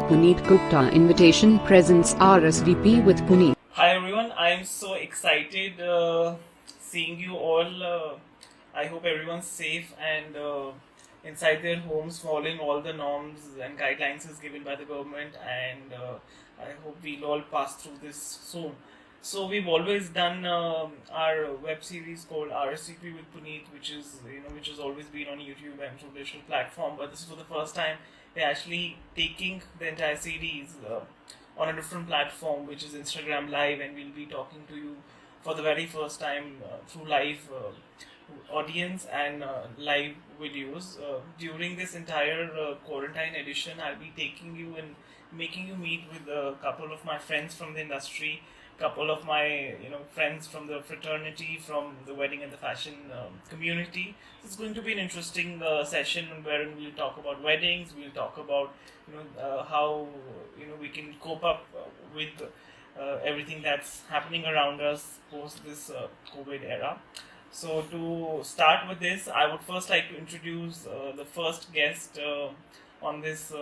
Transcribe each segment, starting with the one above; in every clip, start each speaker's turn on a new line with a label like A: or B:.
A: Puneet Gupta Invitation presents RSVP with Puneet.
B: Hi everyone, I'm so excited seeing you all. I hope everyone's safe and inside their homes, following all the norms and guidelines as given by the government, and I hope we'll all pass through this soon. So we've always done our web series called RSVP with Puneet, which has always been on YouTube and through digital platform. But this is for the first time we're actually taking the entire series on a different platform, which is Instagram Live, and we'll be talking to you for the very first time through live audience and live videos. During this entire quarantine edition, I'll be taking you and making you meet with a couple of my friends from the industry, couple of my friends from the fraternity, from the wedding and the fashion community. It's going to be an interesting session wherein we'll talk about weddings, we'll talk about how we can cope up with everything that's happening around us post this COVID era. So to start with this, I would first like to introduce the first guest on this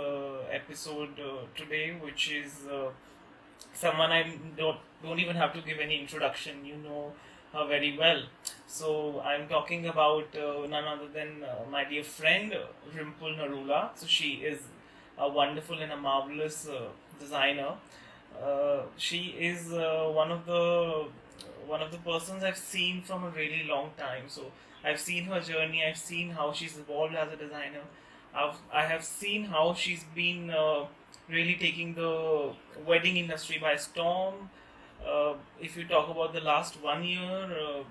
B: episode today, which is someone I don't even have to give any introduction. You know her very well. So I'm talking about none other than my dear friend Rimple Narula. So she is a wonderful and a marvelous designer. She is one of the persons I've seen from a really long time. So I've seen her journey. I've seen how she's evolved as a designer. I have seen how she's been really taking the wedding industry by storm. If you talk about the last 1 year,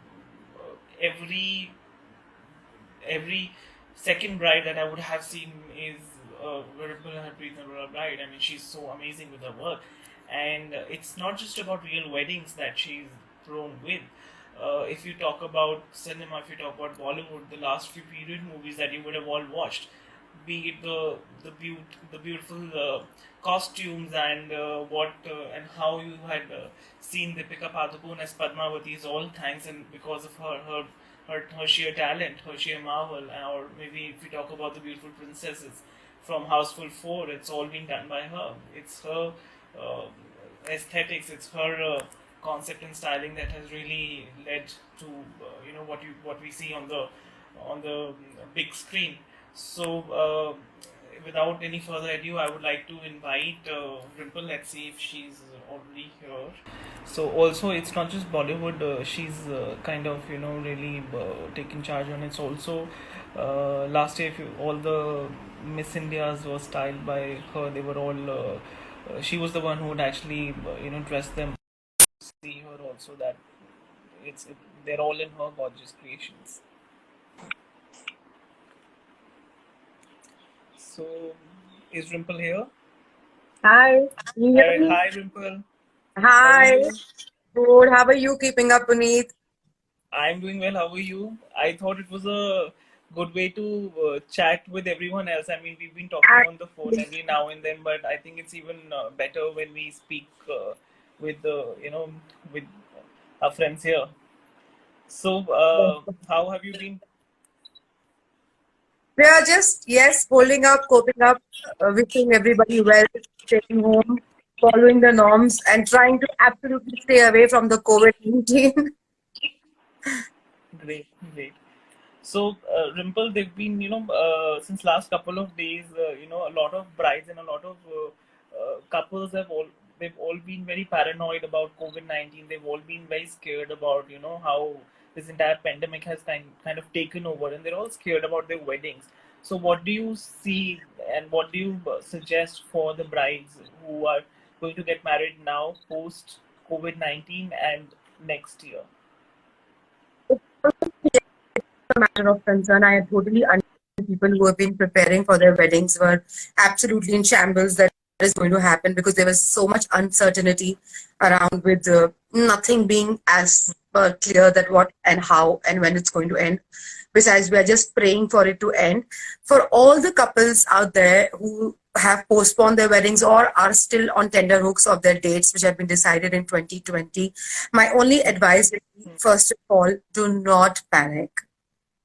B: every second bride that I would have seen is Rimple Narula bride. I mean, she's so amazing with her work, and it's not just about real weddings that she's thrown with. If you talk about cinema, if you talk about Bollywood, the last few period movies that you would have all watched, be it the beautiful costumes and and how you had seen Deepika Padukone as Padmaavat, is all thanks and because of her sheer talent, her sheer marvel. Or maybe if you talk about the beautiful princesses from Housefull 4, it's all been done by her. It's her aesthetics, it's her concept and styling that has really led to what we see on the big screen. So without any further ado, I would like to invite Rimple. Let's see if she's already here. So also, it's not just Bollywood. She's kind of really taking charge on. It's also last year, all the Miss Indias were styled by her. They were all. She was the one who would actually dress them. See her also that they're all in her gorgeous creations. So, is Rimple here?
C: Hi, can you hear me?
B: Hi, Rimple. How are
C: Hi,
B: you?
C: good. How are you keeping up, Puneet?
B: I'm doing well. How are you? I thought it was a good way to chat with everyone else. I mean, we've been talking on the phone
C: Actually,
B: every now and then, but I think it's even better when we speak with with our friends here. So, how have you been?
C: we are just, yes, holding up, coping up, wishing everybody well, staying home, following the norms, and trying to absolutely stay away from the COVID-19.
B: Great, great. So, Rimple, they've been, since last couple of days, a lot of brides and a lot of couples they've all been very paranoid about COVID-19. They've all been very scared about, how this entire pandemic has kind of taken over, and they're all scared about their weddings. So, what do you see, and what do you suggest for the brides who are going to get married now, post COVID-19 and next year?
C: A matter of concern. I totally understand people who have been preparing for their weddings were absolutely in shambles that is going to happen because there was so much uncertainty around with nothing being as clear that what and how and when it's going to end. Besides, we are just praying for it to end. For all the couples out there who have postponed their weddings or are still on tender hooks of their dates, which have been decided in 2020, my only advice is, first of all, do not panic.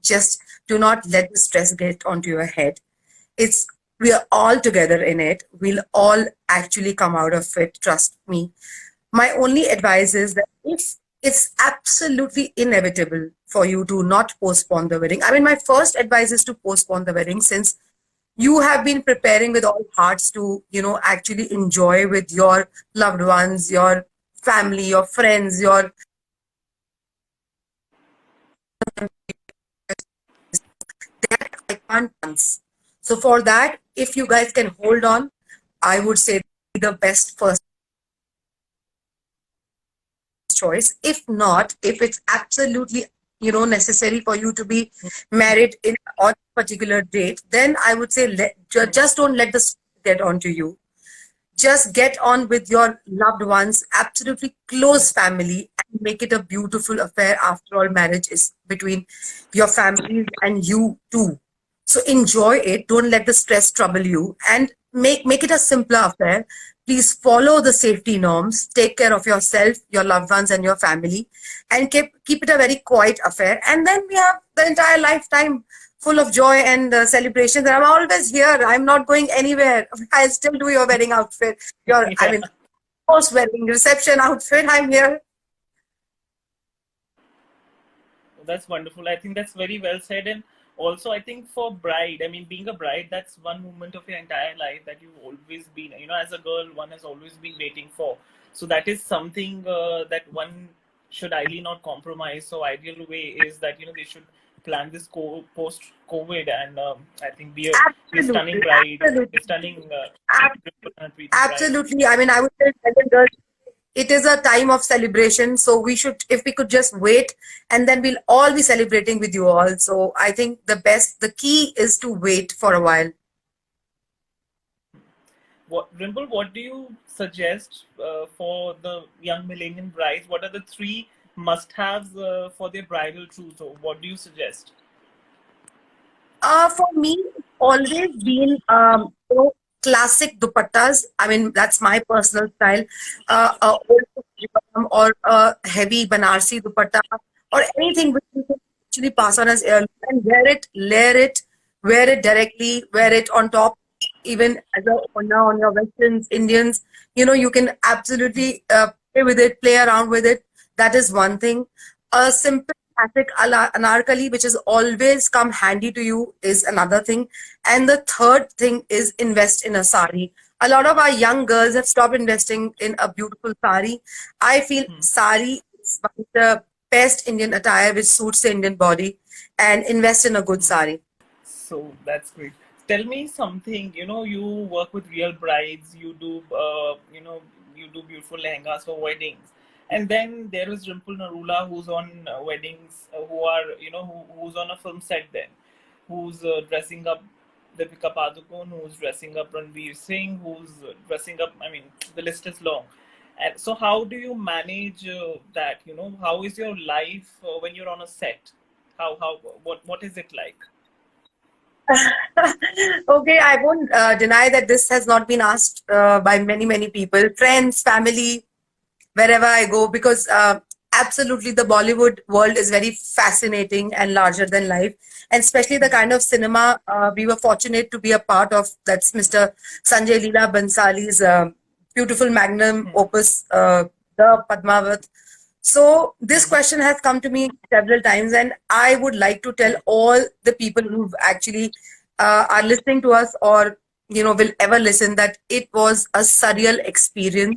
C: Just do not let the stress get onto your head. It's We are all together in it. We'll all actually come out of it. Trust me. My only advice is that if it's absolutely inevitable for you to not postpone the wedding, I mean, my first advice is to postpone the wedding, since you have been preparing with all hearts to, actually enjoy with your loved ones, your family, your friends, your that I can't dance. So for that, if you guys can hold on, I would say the best first choice. If not, if it's absolutely necessary for you to be married on a particular date, then I would say just don't let this get onto you. Just get on with your loved ones, absolutely close family, and make it a beautiful affair. After all, marriage is between your families and you too. So enjoy it. Don't let the stress trouble you, and make it a simpler affair. Please follow the safety norms. Take care of yourself, your loved ones, and your family, and keep it a very quiet affair. And then we have the entire lifetime full of joy and celebrations. And I'm always here. I'm not going anywhere. I'll still do your wedding outfit. I mean, post wedding reception outfit. I'm here.
B: That's wonderful. I think that's very well said. And also, I think for bride, I mean, being a bride, that's one moment of your entire life that you've always been, as a girl, one has always been waiting for. So that is something that one should ideally not compromise. So ideal way is that, they should plan this post-COVID, and I think be a stunning bride,
C: Absolutely.
B: a stunning
C: Absolutely. I mean, I would say, girls, it is a time of celebration. So if we could just wait, and then we'll all be celebrating with you all. So I think the key is to wait for a while.
B: Rimple, what do you suggest for the young millennial brides? What are the three must-haves for their bridal trousseau? What do you suggest?
C: For me, it's always been classic dupattas. I mean, that's my personal style. Or a heavy Banarsi dupatta, or anything which you can actually pass on as heirloom, and wear it, layer it, wear it directly, wear it on top, even as a onna on your Westerns, Indians. You can absolutely play with it, play around with it. That is one thing. A simple classic anarkali, which has always come handy to you, is another thing. And the third thing is invest in a sari. A lot of our young girls have stopped investing in a beautiful sari. I feel sari is one of the best Indian attire which suits the Indian body, and invest in a good sari.
B: So that's great. Tell me something. You work with real brides. You do, you do beautiful lehengas for weddings. And then there is Rimple Narula, who's on weddings, who are, who's on a film set then, who's dressing up Deepika Padukone, who's dressing up Ranveer Singh, who's dressing up, I mean, the list is long. And so how do you manage that? How is your life when you're on a set? What is it like?
C: Okay, I won't deny that this has not been asked by many people, friends, family, wherever I go, because absolutely the Bollywood world is very fascinating and larger than life, and especially the kind of cinema we were fortunate to be a part of. That's Mr. Sanjay Leela Bansali's beautiful magnum opus, the Padmaavat. So this question has come to me several times, and I would like to tell all the people who actually are listening to us, or will ever listen, that it was a surreal experience.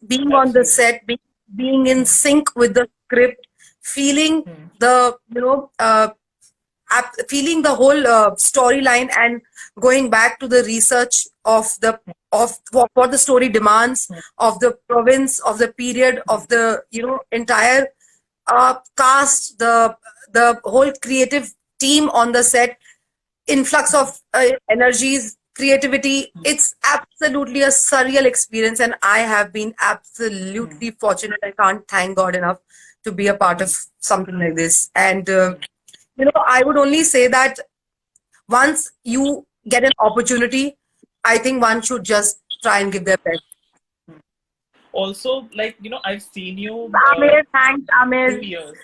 C: Being on the set, being in sync with the script, feeling the feeling the whole storyline, and going back to the research of what the story demands, of the province, of the period, of the entire cast, the whole creative team on the set, influx of energies, creativity. It's absolutely a surreal experience, and I have been absolutely fortunate. I can't thank God enough to be a part of something like this. And I would only say that once you get an opportunity, I think one should just try and give their best.
B: Also, like, I've seen you
C: Amir, thanks,
B: few
C: Amir.
B: years.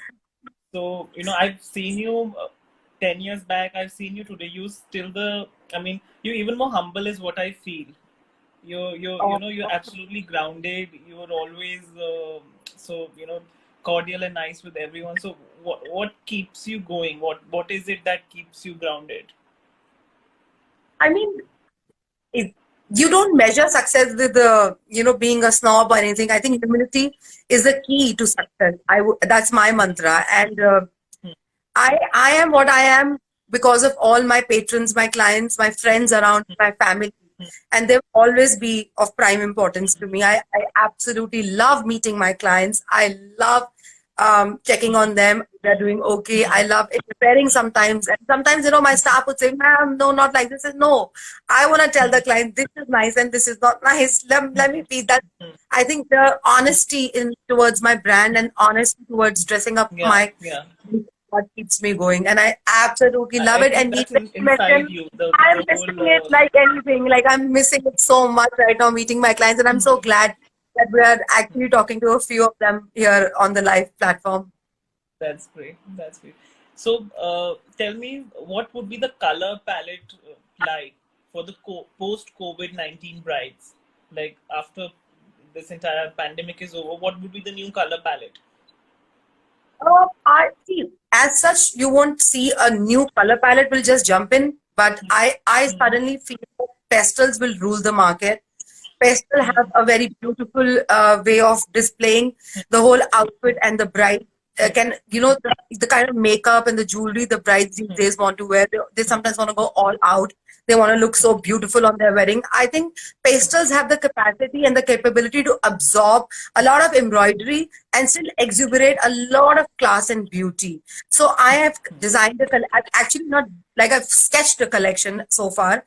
B: So, I've seen you 10 years back. I've seen you today. You still the I mean, you're even more humble is what I feel. You're absolutely grounded. You're always so cordial and nice with everyone. So what keeps you going? What is it that keeps you grounded?
C: I mean, it, you don't measure success with being a snob or anything. I think humility is the key to success. That's my mantra, and
B: Hmm.
C: I am what I am because of all my patrons, my clients, my friends around, my family,
B: Hmm.
C: and they'll always be of prime importance to me. I absolutely love meeting my clients. I love checking on them. They're doing okay. I love it preparing sometimes. And sometimes, my staff would say, ma'am, no, not like this. No, I want to tell the client, this is nice and this is not nice. Let me be that. I think the honesty in towards my brand and honesty towards dressing up
B: Yeah,
C: my
B: yeah.
C: what keeps me going, and I absolutely love
B: I
C: it.
B: think
C: And
B: that's
C: meeting,
B: inside you.
C: I'm
B: The
C: missing
B: whole.
C: it like anything. Like I'm missing it so much right now, meeting my clients, and I'm so glad that we are actually talking to a few of them here on the live platform.
B: That's great. That's great. So, tell me, what would be the color palette like for the post COVID-19 brides? Like after this entire pandemic is over, what would be the new color palette?
C: I see. As such, you won't see a new color palette will just jump in, but I
B: Hmm.
C: suddenly feel that pastels will rule the market. Pastel have
B: Hmm.
C: a very beautiful way of displaying the whole outfit, and the bride can, the kind of makeup and the jewelry the brides these days want to wear. They sometimes want to go all out. They want to look so beautiful on their wedding. I think pastels have the capacity and the capability to absorb a lot of embroidery and still exuberate a lot of class and beauty. So I have designed I've actually not like I've sketched a collection so far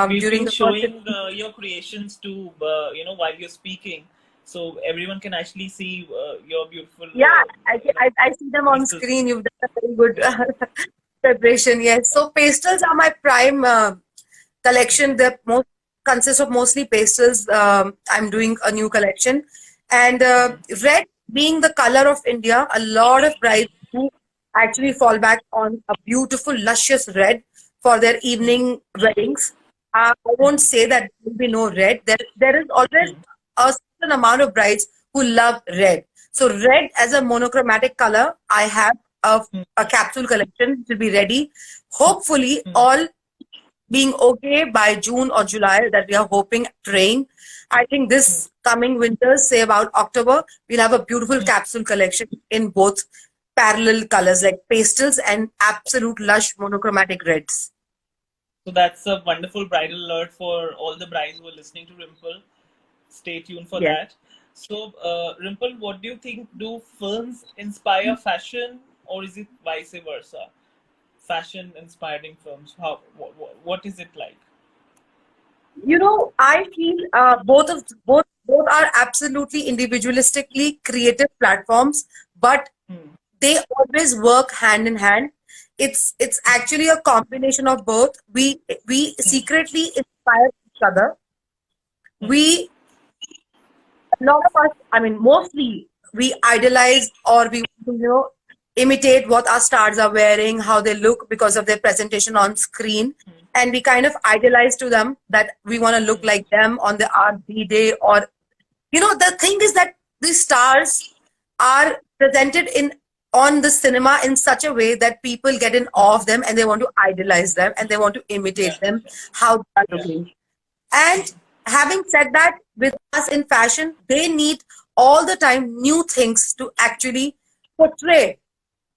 B: We've
C: during
B: been
C: the first.
B: showing your creations to while you're speaking, so everyone can actually see your beautiful
C: Yeah, I see them on
B: pieces.
C: screen. You've done a very good
B: Yeah.
C: preparation. Yes. So pastels are my prime collection. They most consist of mostly pastels. I'm doing a new collection, and red being the color of India, a lot of brides do actually fall back on a beautiful, luscious red for their evening weddings. I won't say that there will be no red. There is always a certain amount of brides who love red. So red as a monochromatic color, I have a capsule collection to be ready. Hopefully, all being okay by June or July that we are hoping, praying. I think this coming winter, say about October, we'll have a beautiful capsule collection in both parallel colors like pastels and absolute lush monochromatic reds.
B: So that's a wonderful bridal alert for all the brides who are listening to Rimple. Stay tuned for
C: Yes.
B: that. So, Rimple, what do you think? Do films inspire fashion, or is it vice versa? Fashion inspiring films. What is it like?
C: I feel both are absolutely individualistically creative platforms, but
B: Hmm.
C: they always work hand in hand. It's actually a combination of both. We
B: Hmm.
C: secretly inspire each other.
B: Hmm.
C: We A lot of us, I mean, mostly we idolize or we imitate what our stars are wearing, how they look because of their presentation on screen, and we kind of idolize to them that we want to look like them on the RD day. Or the thing is that these stars are presented in on the cinema in such a way that people get in awe of them and they want to idolize them and they want to
B: Yeah.
C: imitate them how they are
B: Yeah.
C: looking. And having said that, with us in fashion, they need all the time new things to actually portray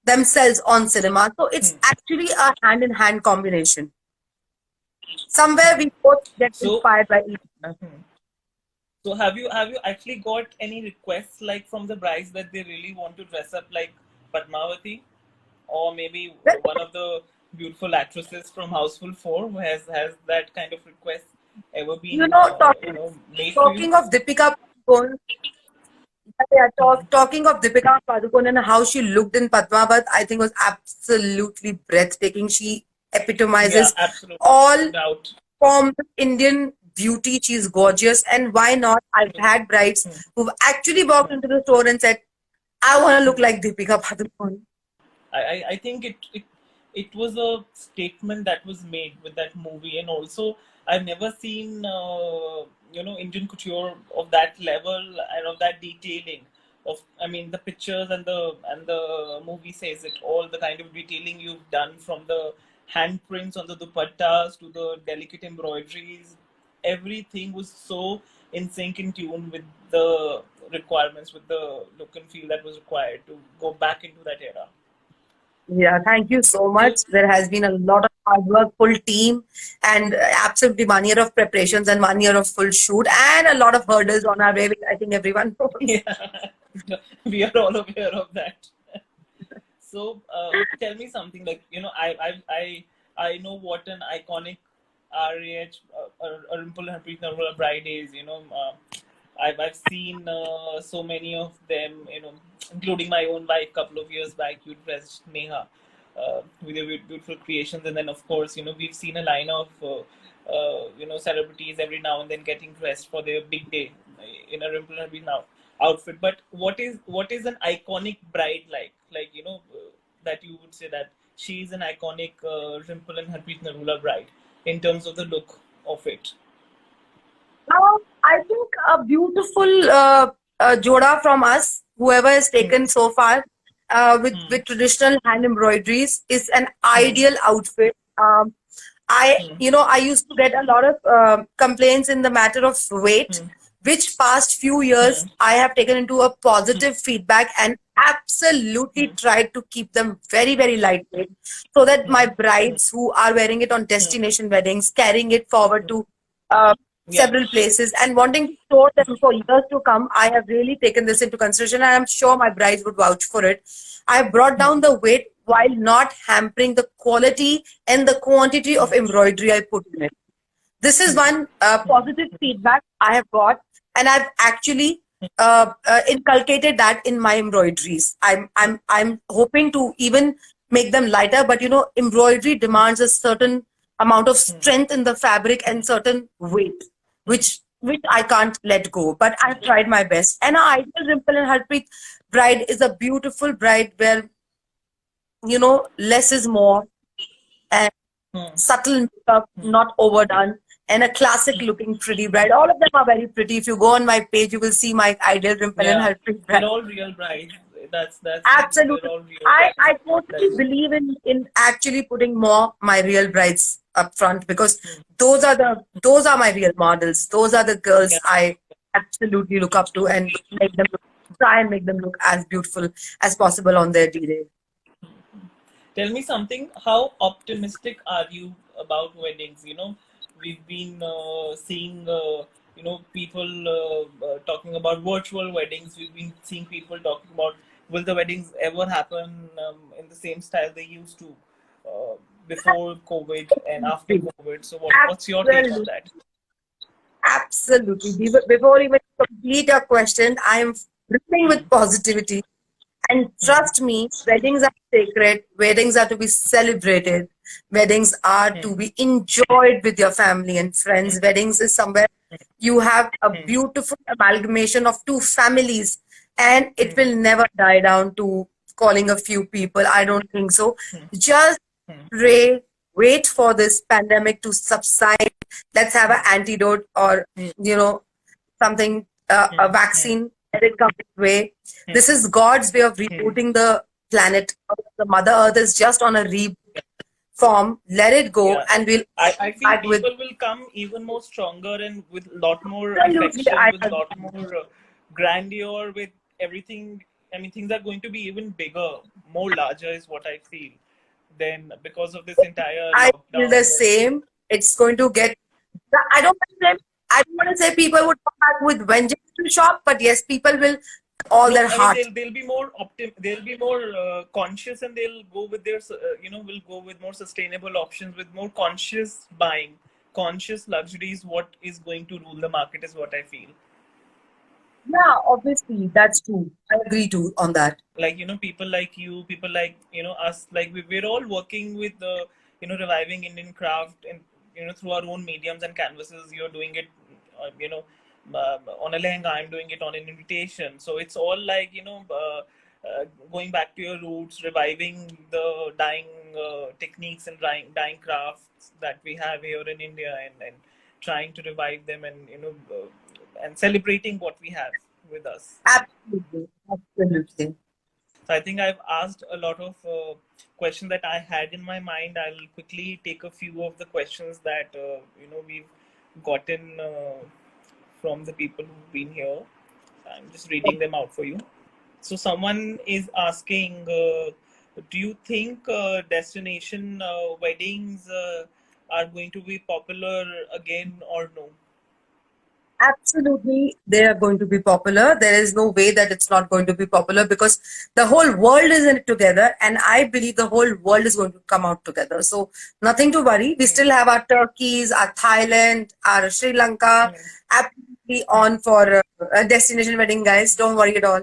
C: themselves on cinema. So it's actually a hand in hand combination. Somewhere we both get
B: So,
C: inspired by each other.
B: so have you actually got any requests like from the brides that they really want to dress up like Padmavati, or maybe
C: Well,
B: one of the beautiful actresses from Houseful 4? Has that kind of request ever been made to you?
C: talking of Deepika Padukone, talking of Deepika Padukone and how she looked in Padmaavat, I think was absolutely breathtaking. She
B: Yeah,
C: epitomizes
B: absolutely, no
C: all
B: doubt.
C: forms of Indian beauty. She's gorgeous. And why not? I've had brides who've actually walked into the store and said, I want to look like Deepika Padukone.
B: I think it it was a statement that was made with that movie. And also I've never seen Indian couture of that level and of that detailing of, I mean, the pictures and the movie says it all, the kind of detailing you've done, from the handprints on the dupattas to the delicate embroideries. Everything was so in sync, in tune with the requirements, with the look and feel that was required to go back into that era.
C: Yeah, thank you so
B: So
C: much. There has been a lot of hard work, full team, and absolutely 1 year of preparations and 1 year of full shoot, and a lot of hurdles on our way, which I think everyone knows.
B: yeah, we are all aware of that. So tell me something, like, I know what an iconic RH, a Rimple Narula bride is. I've seen so many of them, including my own wife. Couple of years back, you dressed Neha with your beautiful creations, and then of course, we've seen a line of celebrities every now and then getting dressed for their big day in a Rimple Narula outfit. But what is an iconic bride like? Like, that you would say that she is an iconic Rimple and Harpreet Narula bride in terms of the look of it.
C: I think a beautiful joda from us, whoever has
B: Hmm.
C: taken so far,
B: Hmm.
C: with traditional hand embroideries, is an
B: Hmm.
C: ideal outfit.
B: Hmm.
C: I used to get a lot of complaints in the matter of weight,
B: Hmm.
C: which past few years
B: Hmm.
C: I have taken into a
B: Hmm.
C: positive feedback and absolutely
B: Hmm.
C: tried to keep them very, very lightweight, so that my
B: Hmm. Hmm.
C: brides who are wearing it on
B: Hmm.
C: destination weddings, carrying it forward to uh,
B: Yeah.
C: several places and wanting to store them for years to come, I have really taken this into consideration, and I'm sure my brides would vouch for it. I have brought
B: Hmm.
C: down the weight while not hampering the quality and the quantity of embroidery I put in it. This is
B: Hmm.
C: one positive feedback I have got, and I've actually inculcated that in my embroideries. I'm hoping to even make them lighter, but embroidery demands a certain amount of
B: Hmm.
C: strength in the fabric and certain weight, which I can't let go. But I've tried my best. And our ideal Rimple and Harpreet bride is a beautiful bride where less is more, and
B: Hmm.
C: subtle makeup, not overdone, and a classic looking pretty bride. All of them are very pretty. If you go on my page, you will see my ideal Rimple and
B: Yeah.
C: Harpreet
B: They're
C: bride.
B: all real brides. That's they're
C: Absolutely.
B: all real
C: I,
B: brides.
C: I totally
B: That's
C: believe in actually putting more my real brides up front, because
B: hmm.
C: those are my real models. Those are the girls
B: Yeah.
C: I absolutely look up to and try and make them look as beautiful as possible on their D-Day.
B: Tell me something. How optimistic are you about weddings? We've been seeing, people talking about virtual weddings. We've been seeing people talking about, will the weddings ever happen in the same style they used to uh, before COVID and after COVID? So, what's your take on
C: Absolutely.
B: that?
C: Absolutely. Before even complete your question, I am brimming
B: Hmm.
C: with positivity. And
B: Hmm.
C: trust me, weddings are sacred. Weddings are to be celebrated. Weddings are
B: Hmm.
C: to be enjoyed with your family and friends. Weddings is somewhere you have a
B: Hmm.
C: beautiful amalgamation of two families, and it
B: Hmm.
C: will never die down to calling a few people. I don't think so.
B: Hmm.
C: Just
B: Hmm.
C: pray, wait for this pandemic to subside. Let's have an antidote, or
B: Hmm.
C: you know something, a
B: Hmm. Hmm.
C: vaccine. Let it come its way.
B: Hmm.
C: This is God's way of
B: Hmm.
C: rebooting the planet. The Mother Earth is just on a reboot form. Let it go,
B: Yeah,
C: and we'll
B: I feel
C: back with
B: people will come even more stronger and with a lot more
C: absolutely.
B: affection,
C: I
B: with a lot
C: agree.
B: more grandeur, with everything. I mean, things are going to be even bigger, more larger, is what I feel. Then, because of this entire
C: I feel the
B: lockdown,
C: same. It's going to get. I don't want to say. I don't want to say people would come back with vengeance to shop, but yes, people will all
B: no,
C: their
B: I mean,
C: heart.
B: they'll be more they'll be more conscious, and they'll go with their will go with more sustainable options, with more conscious buying, conscious luxuries. What is going to rule the market is what I feel.
C: Yeah, obviously, that's true. I agree too on that.
B: Like, people like you, people like, us, like we're all working with the, reviving Indian craft, and through our own mediums and canvases. You're doing it on a lehenga, I'm doing it on an invitation. So it's all like, going back to your roots, reviving the dying techniques and dyeing crafts that we have here in India, and trying to revive them, and and celebrating what we have with us.
C: Absolutely. Absolutely.
B: So I think I've asked a lot of questions that I had in my mind. I'll quickly take a few of the questions that we've gotten from the people who've been here. I'm just reading them out for you. So someone is asking, do you think destination weddings are going to be popular again or no?
C: Absolutely, they are going to be popular. There is no way that it's not going to be popular because the whole world is in it together, and I believe the whole world is going to come out together. So nothing to worry. We still have our Turkeys, our Thailand, our Sri Lanka, absolutely on for a destination wedding, guys. Don't worry at all.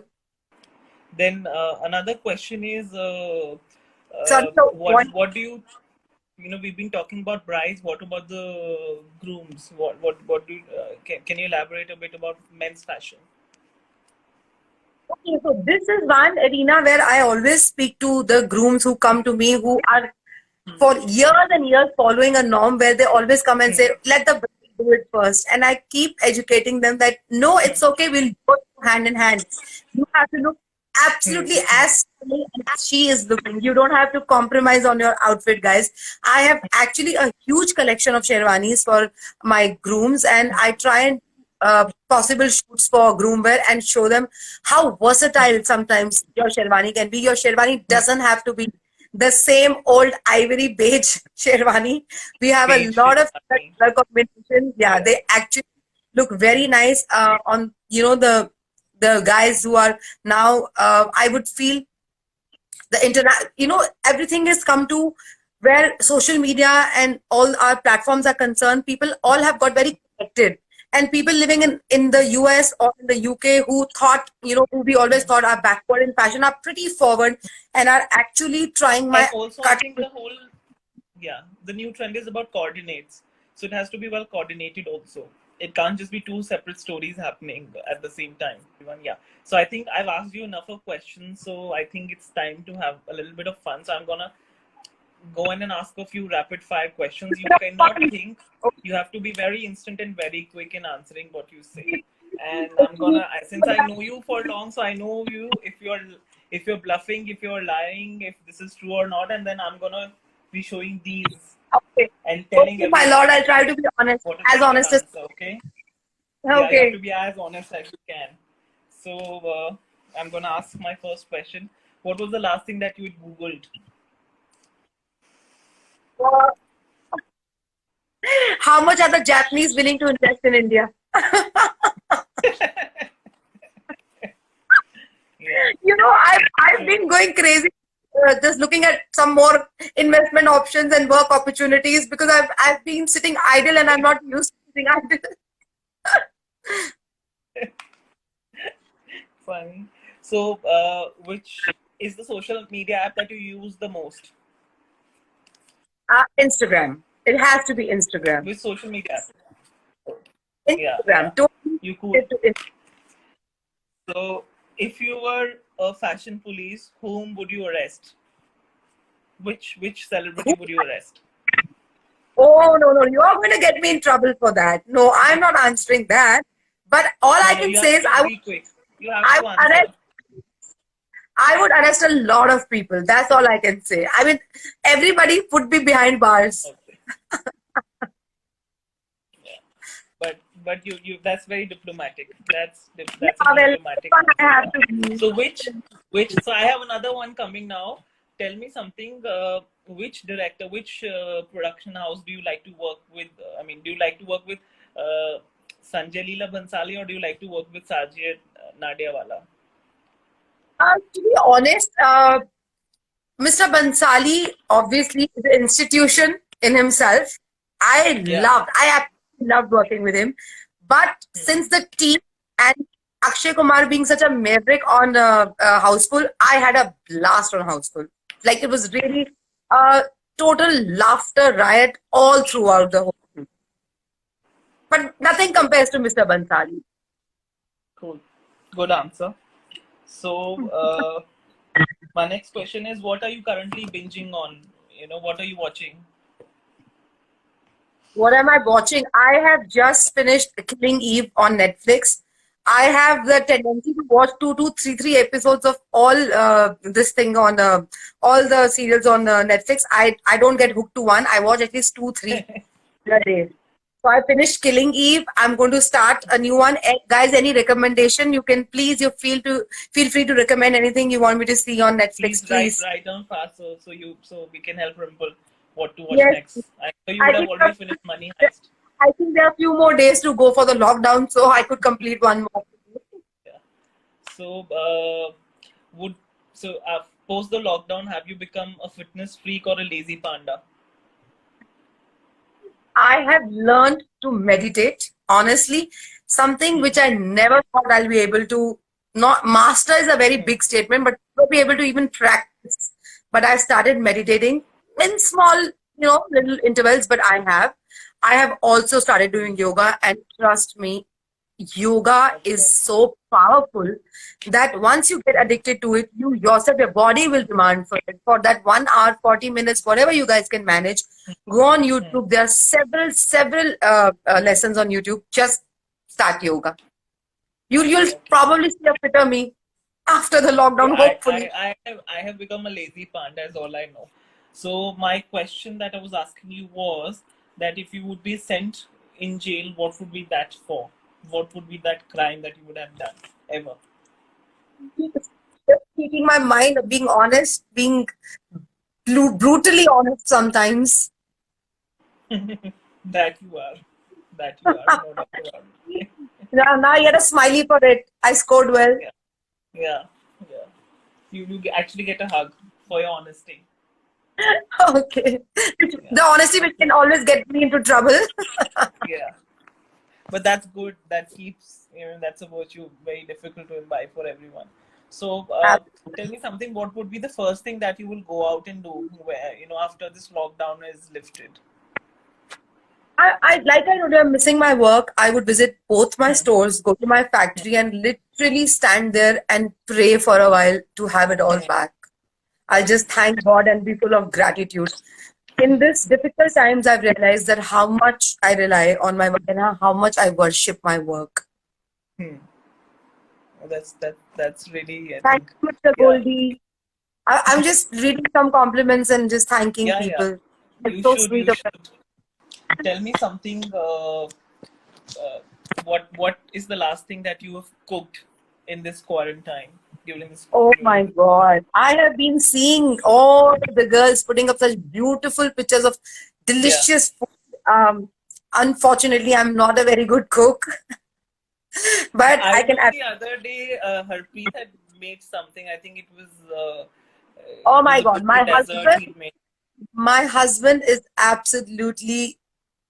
B: Then another question is,
C: Sorry, so
B: what do you we've been talking about brides. What about the grooms? What do can you elaborate a bit about men's fashion?
C: Okay, so this is one arena where I always speak to the grooms who come to me, who are for years and years following a norm where they always come and say, let the bride do it first. And I keep educating them that no, it's okay, we'll go hand in hand. You have to look absolutely as stunning as she is looking. You don't have to compromise on your outfit, guys. I have actually a huge collection of sherwanis for my grooms, and I try and possible shoots for groom wear and show them how versatile sometimes your sherwani can be. Your sherwani doesn't have to be the same old ivory beige sherwani. We have a lot of color combinations. Yeah, they actually look very nice on the guys who are now. I would feel the internet. Everything has come to where social media and all our platforms are concerned. People all have got very connected. And people living in the US or in the UK who thought, who we always thought are backward in fashion are pretty forward and are actually trying my
B: and also I think the new trend is about coordinates. So it has to be well coordinated also. It can't just be two separate stories happening at the same time. Yeah. So I think I've asked you enough of questions. So I think it's time to have a little bit of fun. So I'm gonna go in and ask a few rapid fire questions. You cannot think. You have to be very instant and very quick in answering what you say. And I'm gonna, since I know you for long, so I know you if you're bluffing, if you're lying, if this is true or not, and then I'm gonna be showing these and telling
C: my lord, I'll try to be honest, as honest as
B: okay.
C: Okay.
B: Yeah, you have to be as honest as you can. So I'm gonna ask my first question. What was the last thing that you googled?
C: How much are the Japanese willing to invest in India? I've been going crazy just looking at some more investment options and work opportunities because I've been sitting idle and I'm not used to sitting idle.
B: Funny. So, which is the social media app that you use the most?
C: Instagram. It has to be Instagram.
B: Which social media app?
C: Instagram.
B: Yeah. You cool. So, if you were a fashion police, whom would you arrest? Which celebrity would you arrest?
C: Oh, no. You are going to get me in trouble for that. No, I'm not answering that. But all I can say is I would arrest a lot of people. That's all I can say. I mean, everybody would be behind bars.
B: Okay. Yeah. But you that's very diplomatic. That's diplomatic. So so I have another one coming now. Tell me something. Which director, which production house do you like to work with? Do you like to work with Sanjay Leela Bhansali or do you like to work with Sajid Nadiawala?
C: To be honest, Mr. Bhansali obviously is an institution in himself. I absolutely loved working with him. But since the team and Akshay Kumar being such a maverick on Housefull, I had a blast on Housefull. Like it was really a total laughter riot all throughout the whole thing. But nothing compares to Mr. Bhansali.
B: Cool. Good answer. So, my next question is, what are you currently binging on? what are you watching?
C: What am I watching? I have just finished Killing Eve on Netflix. I have the tendency to watch three episodes of all this thing on all the serials on Netflix. I don't get hooked to one. I watch at least 2, 3 a day. So I finished Killing Eve. I'm going to start a new one. Guys, any recommendation? You can please feel free to recommend anything you want me to see on Netflix,
B: Please
C: please.
B: write down fast so we can help Rimple what to watch
C: Yes,
B: next. I know you
C: I
B: would have
C: think
B: already finished Money Heist.
C: I think there are a few more days to go for the lockdown, so I could complete one more.
B: Yeah. So would post the lockdown, have you become a fitness freak or a lazy panda?
C: I have learned to meditate, honestly, something which I never thought I'll be able to not master is a very big statement, but to be able to even practice. But I started meditating in small, little intervals, but I have. I have also started doing yoga, and trust me, yoga is so powerful that once you get addicted to it, you yourself, your body will demand for it. For that 1 hour, 40 minutes, whatever you guys can manage, go on YouTube. There are several lessons on YouTube. Just start yoga. You'll probably see a fitter me after the lockdown, hopefully.
B: I have become a lazy panda, is all I know. So my question that I was asking you was that if you would be sent in jail, what would be that for? What would be that crime that you would have done ever?
C: Just keeping my mind, being honest, being brutally honest sometimes.
B: That you are. That you are. No doubt about it.
C: Now I get a smiley for it. I scored well.
B: Yeah. Yeah. You actually get a hug for your honesty.
C: Okay. The honesty which can always get me into trouble.
B: Yeah. But that's good. That keeps, that's a virtue very difficult to imbibe for everyone. So tell me something, what would be the first thing that you will go out and do where, after this lockdown is lifted?
C: I like I told you, I'm missing my work. I would visit both my stores, go to my factory, and literally stand there and pray for a while to have it all back. I'll just thank God and be full of gratitude. In this difficult times, I've realized that how much I rely on my work and how much I worship my work.
B: That's really, I
C: Thank
B: think,
C: you, Mr. Goldie. I'm just reading some compliments and just thanking
B: yeah.
C: people. It's
B: You
C: so
B: should,
C: sweet of them.
B: tell me something. What is the last thing that you have cooked in this quarantine during this?
C: Oh my God. I have been seeing all the girls putting up such beautiful pictures of delicious food. Unfortunately, I'm not a very good cook, but I can.
B: know the other day, Harpreet had made something. I think it was.
C: Oh
B: It
C: my
B: was a
C: God.
B: bitter dessert he'd made.
C: My husband is absolutely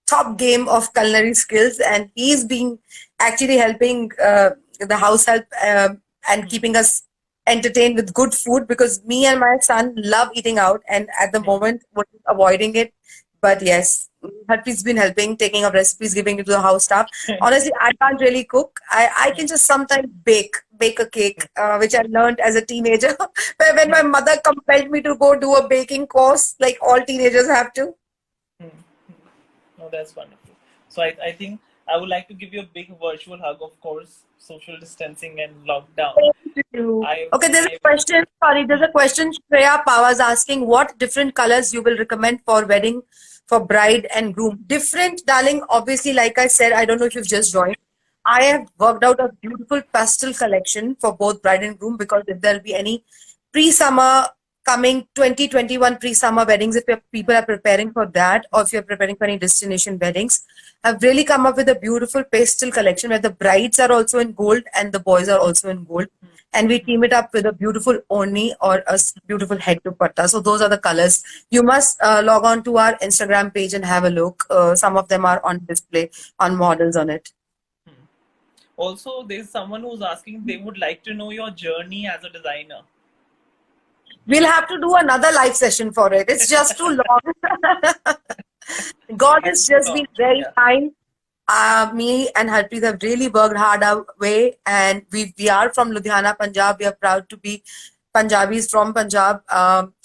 C: top game of culinary skills, and he's been actually helping the house help and keeping us entertained with good food because me and my son love eating out, and at the moment we're avoiding it. But yes, Harpreet's been helping, taking up recipes, giving it to the house staff. Honestly, I can't really cook. I can just sometimes bake a cake, which I learned as a teenager. When my mother compelled me to go do a baking course, like all teenagers have to.
B: No, that's wonderful. So I think I would like to give you a big virtual hug, of course, social distancing and lockdown.
C: Thank you. Okay, there's a question. Sorry, there's a question. Shreya Pawas asking what different colors you will recommend for wedding for bride and groom. Different, darling. Obviously, like I said, I don't know if you've just joined. I have worked out a beautiful pastel collection for both bride and groom because if there'll be any pre-summer coming 2021 pre-summer weddings, if people are preparing for that or if you're preparing for any destination weddings, I've really come up with a beautiful pastel collection where the brides are also in gold and the boys are also in gold. And we team it up with a beautiful oni or a beautiful head dupatta. So those are the colors. You must log on to our Instagram page and have a look. Some of them are on display on models on it.
B: Also, there's someone who's asking they would like to know your journey as a designer.
C: We'll have to do another live session for it. It's just too long. God has just been very kind. Me and Harpreet have really worked hard our way, and we are from Ludhiana, Punjab. We are proud to be Punjabis from Punjab,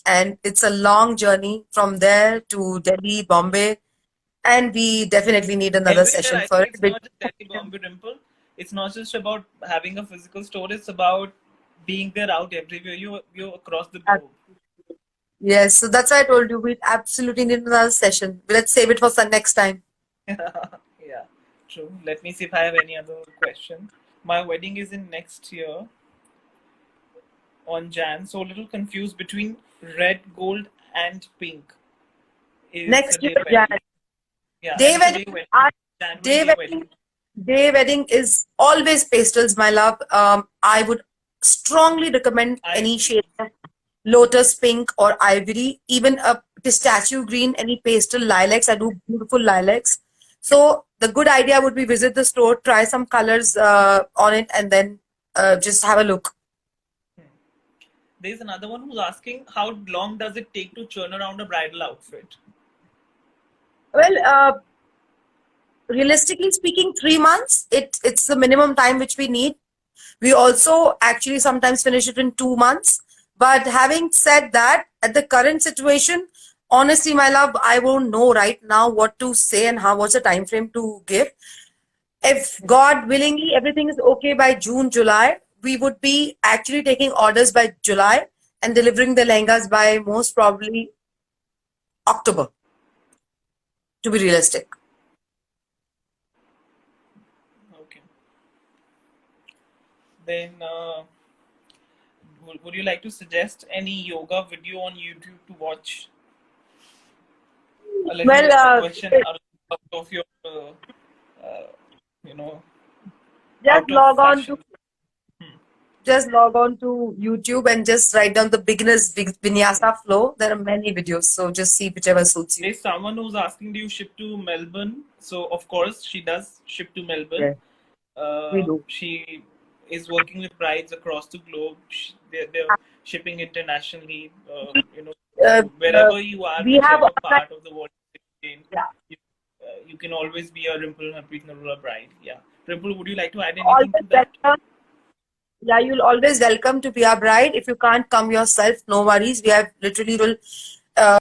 C: and it's a long journey from there to Delhi, Bombay, and we definitely need another
B: Everywhere,
C: session
B: I
C: for
B: think
C: it.
B: it's not just Delhi, Bombay, Rimple. It's not just about having a physical store. It's about being there out everywhere. You're across the globe.
C: Yes, so that's why I told you we absolutely need another session. Let's save it for some next time.
B: Yeah, true. Let me see if I have any other question. My wedding is in next year on Jan, so a little confused between red, gold, and pink. Is a
C: Next year,
B: day
C: Jan.
B: wedding. Yeah, and
C: Day
B: it's a
C: wedding,
B: day wedding.
C: our
B: January
C: day
B: day
C: wedding,
B: wedding.
C: day wedding is always pastels, my love. I would strongly recommend
B: I
C: any
B: agree.
C: shade of lotus pink or ivory, even a pistachio green, any pastel lilacs. I do beautiful lilacs. So the good idea would be visit the store, try some colors on it, and then just have a look.
B: There's another one who's asking how long does it take to churn around a bridal outfit?
C: Well, realistically speaking, 3 months. It's the minimum time which we need. We also actually sometimes finish it in 2 months. But having said that, at the current situation, honestly, my love, I won't know right now what to say and how what's the time frame to give. If God willingly everything is okay by June, July, we would be actually taking orders by July and delivering the lehengas by most probably October, to be realistic.
B: Okay. Then, would you like to suggest any yoga video on YouTube to watch? A little
C: Well,
B: question out of your, uh, you know,
C: just
B: out of
C: log on to
B: fashion.
C: just log on to YouTube and just write down the beginner's vinyasa flow. There are many videos, so just see whichever suits you.
B: There's someone who's asking, do you ship to Melbourne? So, of course, she does ship to Melbourne.
C: Yes, we do.
B: She is working with brides across the globe. They're shipping internationally.
C: Uh,
B: So
C: uh,
B: wherever you are,
C: we have
B: whichever
C: organized,
B: part of the world you're in,
C: yeah,
B: you can always be a Rimple Narula bride. Yeah. Rimple, would you like to add
C: always
B: anything to that?
C: welcome. Yeah, you'll always welcome to be our bride. If you can't come yourself, no worries. We have literally uh,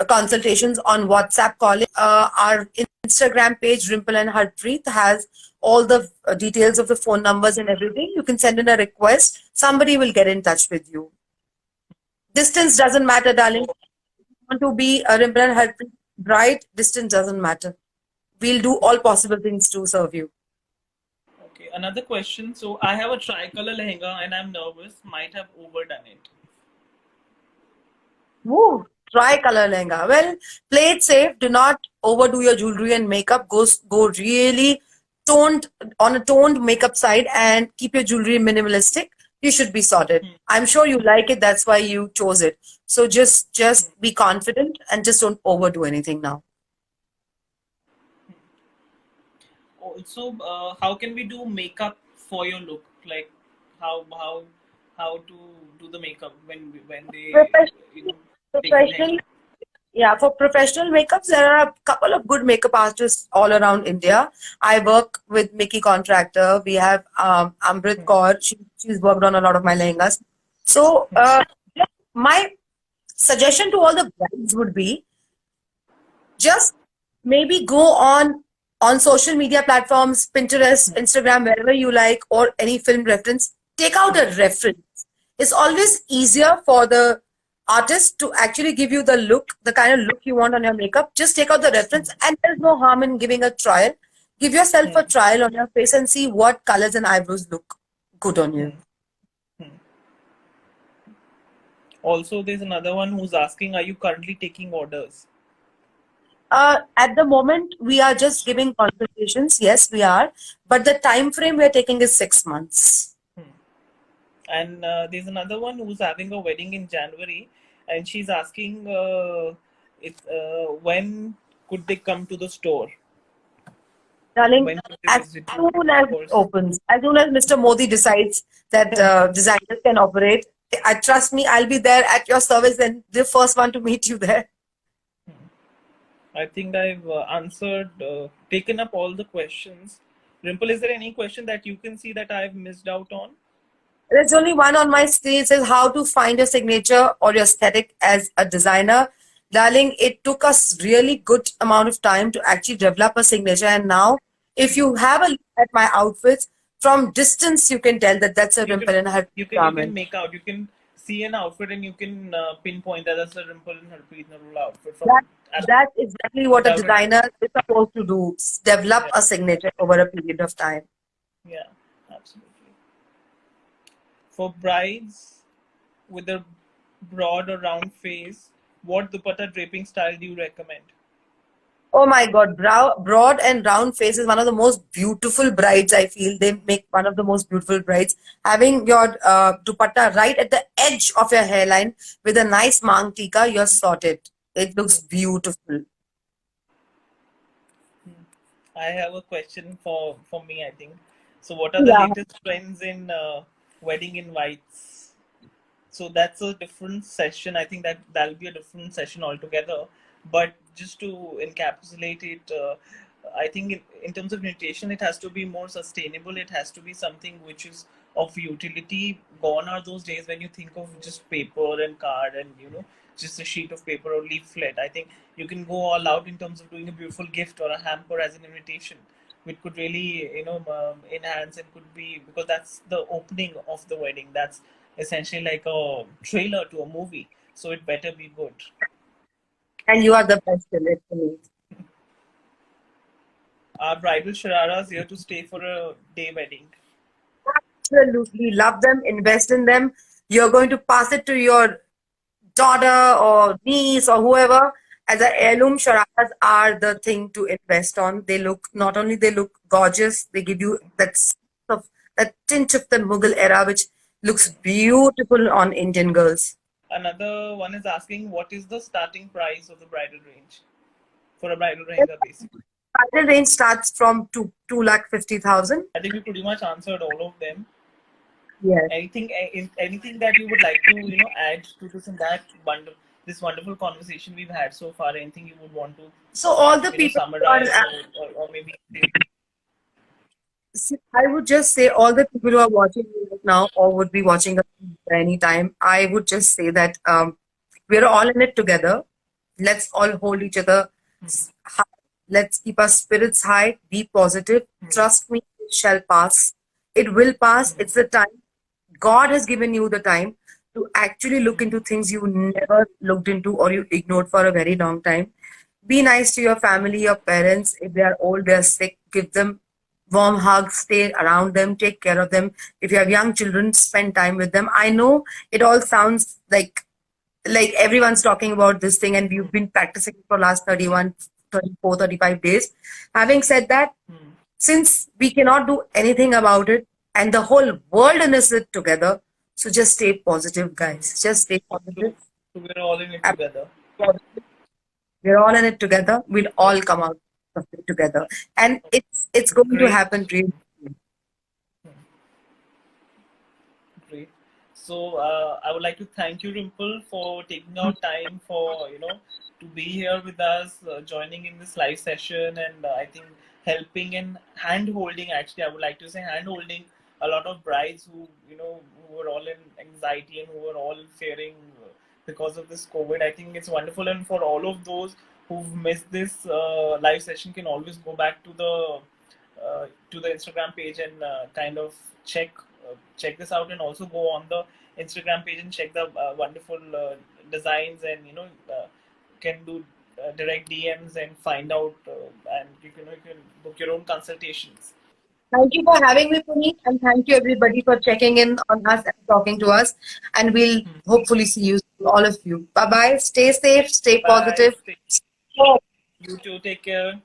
C: consultations on WhatsApp calling. Our Instagram page, Rimple and Harpreet, has all the details of the phone numbers and everything. You can send in a request. Somebody will get in touch with you. Distance doesn't matter, darling. If you want to be a Rimple and Harpreet bride, distance doesn't matter. We'll do all possible things to serve you.
B: Okay. Another question. So I have a tricolor lehenga and I'm nervous. Might have overdone it.
C: Woo! Try color lehenga. Well, play it safe. Do not overdo your jewelry and makeup. Go really toned on a toned makeup side and keep your jewelry minimalistic. You should be sorted. I'm sure you like it. That's why you chose it. So just be confident and just don't overdo anything now.
B: Also, how can we do makeup for your look? Like how to do the makeup when they
C: Professionally,
B: take the
C: professionally,
B: lehenga?
C: yeah, for professional makeups, there are a couple of good makeup artists all around India. I work with Mickey Contractor. We have Amrit Kaur. She's worked on a lot of my lehengas. So, my suggestion to all the brides would be just maybe go on social media platforms, Pinterest, Instagram, wherever you like, or any film reference. Take out a reference. It's always easier for the artist to actually give you the look, the kind of look you want on your makeup. Just take out the reference, and there's no harm in giving a trial. Give yourself a trial on your face and see what colors and eyebrows look good on you.
B: Also, there's another one who's asking, are you currently taking orders?
C: At the moment, we are just giving consultations. Yes, we are. But the time frame we're taking is 6 months.
B: And there's another one who's having a wedding in January, and she's asking, when could they come to the store?
C: Darling,
B: When could they
C: as
B: visit you?
C: soon as
B: Of
C: it
B: course.
C: opens, as soon as Mr. Modi decides that designers can operate, I trust me, I'll be there at your service and the first one to meet you there.
B: I think I've taken up all the questions. Rimple, is there any question that you can see that I've missed out on?
C: There's only one on my screen. It says how to find your signature or your aesthetic as a designer. Darling, it took us really good amount of time to actually develop a signature. And now, if you have a look at my outfits, from distance you can tell that that's a
B: You
C: Rimple
B: can
C: and her
B: you can
C: garment.
B: make out. You can see an outfit and you can pinpoint that that's a Rimple and Narula outfit from
C: That
B: at,
C: that's exactly what a
B: without a doubt.
C: designer is supposed to do. Develop
B: Yeah,
C: a signature over a period of time.
B: yeah, absolutely. For brides with a broad or round face, what dupatta draping style do you recommend?
C: Oh my God, broad and round face is one of the most beautiful brides. I feel they make one of the most beautiful brides. Having your dupatta right at the edge of your hairline with a nice mang tika, you're sorted. It looks beautiful.
B: I have a question for me. I think so. What are the
C: Yeah.
B: latest trends in wedding invites? So that's a different session. I think that that'll be a different session altogether. But just to encapsulate it, I think in terms of nutrition, it has to be more sustainable. It has to be something which is of utility. Gone are those days when you think of just paper and card and just a sheet of paper or leaflet. I think you can go all out in terms of doing a beautiful gift or a hamper as an invitation, which could really enhance and could be, because that's the opening of the wedding. That's essentially like a trailer to a movie, so it better be good.
C: And you are the best in it for me.
B: Our bridal shararas here to stay for a day wedding.
C: Absolutely love them, invest in them. You're going to pass it to your daughter or niece or whoever as an heirloom. Shararas are the thing to invest on. They look, not only they look gorgeous, they give you that sense of that tinge of the Mughal era, which looks beautiful on Indian girls.
B: Another one is asking what is the starting price of the bridal range for a bridal lehenga, basically.
C: Bridal range starts from two lakh 50,000.
B: I think we pretty much answered all of them.
C: Yes.
B: Anything that you would like to add to this and that this wonderful conversation we've had so far? Anything you would want to
C: So all the people who are,
B: summarize or maybe
C: I would just say all the people who are watching me right now or would be watching us at any time, I would just say that we're all in it together. Let's all hold each other high. Let's keep our spirits high. Be positive. Trust me, it shall pass. It will pass. It's the time. God has given you the time to actually look into things you never looked into or you ignored for a very long time. Be nice to your family, your parents. If they are old, they are sick, give them warm hugs, stay around them, take care of them. If you have young children, spend time with them. I know it all sounds like everyone's talking about this thing and we've been practicing for last 31, 34, 35 days. Having said that, since we cannot do anything about it and the whole world is it together, so just stay positive, guys. Just stay positive.
B: so we're all in it together.
C: We're all in it together. We'll all come out of it together, and it's going to
B: Great.
C: happen really.
B: Great. So I would like to thank you, Rimple, for taking out time for to be here with us, joining in this live session, and I think helping and hand holding. Actually, I would like to say hand holding a lot of brides who who were all in anxiety and who were all fearing because of this COVID. I think it's wonderful, and for all of those who've missed this live session, can always go back to the Instagram page and kind of check this out, and also go on the Instagram page and check the wonderful designs, and can do direct DMs and find out, and you can book your own consultations.
C: Thank you for having me, Puneet, and thank you everybody for checking in on us and talking to us. And we'll hopefully see you, all of you. Bye bye. Stay safe. Stay
B: Bye.
C: positive.
B: You too. Take care.